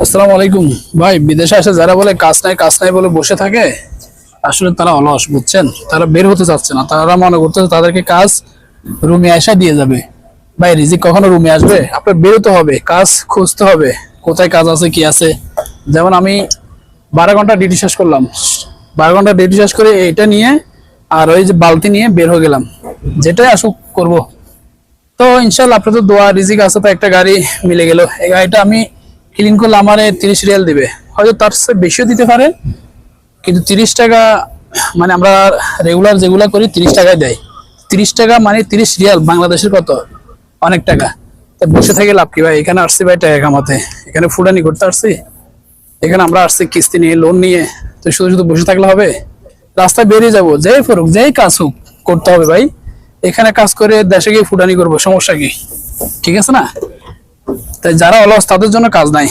আসসালামু আলাইকুম ভাই। বিদেশে আসে যারা বলে কাজ নাই বলে বসে থাকে, আসলে তারা অলস, বুঝছেন? তারা বের হতে চাচ্ছে না, তারা মনে করতেছে তাদেরকে কাজ রুমে আসা দিয়ে যাবে। ভাই, রিজিক কখনো রুমে আসবে? আপনার বেরোতে হবে, কাজ খুঁজতে হবে, কোথায় কাজ আছে কি আছে। যেমন আমি 12 ঘন্টা ডিউটি শেষ করলাম, 12 ঘন্টা ডিউটি শেষ করে এটা নিয়ে আর ওই যে বালতি নিয়ে বের হয়ে গেলাম, যেটাই আসুক করব। তো ইনশাল্লাহ আপনার তো দোয়া রিজিক আছে, তো একটা গাড়ি মিলে গেল। এই গাড়িটা আমি ক্লিন করলে আমার 30 রিয়াল দিবে, হয়তো তার চেয়ে বেশিও দিতে পারে, কিন্তু 30 টাকা মানে আমরা রেগুলার যেগুলা করি 30 টাকায় দেয়। 30 টাকা মানে 30 রিয়াল বাংলাদেশের কত? অনেক টাকা। তা বসে থেকে লাভ কি ভাই? এখানে আসছি ভাই টাকা কামাতে, এখানে ফুটানি করতে আসছি, এখানে আমরা আসছি কিস্তি নিয়ে, লোন নিয়ে। তো শুধু শুধু বসে থাকলে হবে? রাস্তায় বেরিয়ে যাবো, যেই করুক, যেই কাজ হোক করতে হবে ভাই। এখানে কাজ করে দেশে গিয়ে ফুটানি করবো, সমস্যা কি? ঠিক আছে না? তাই যারা অলস তাদের জন্য কাজ নাই।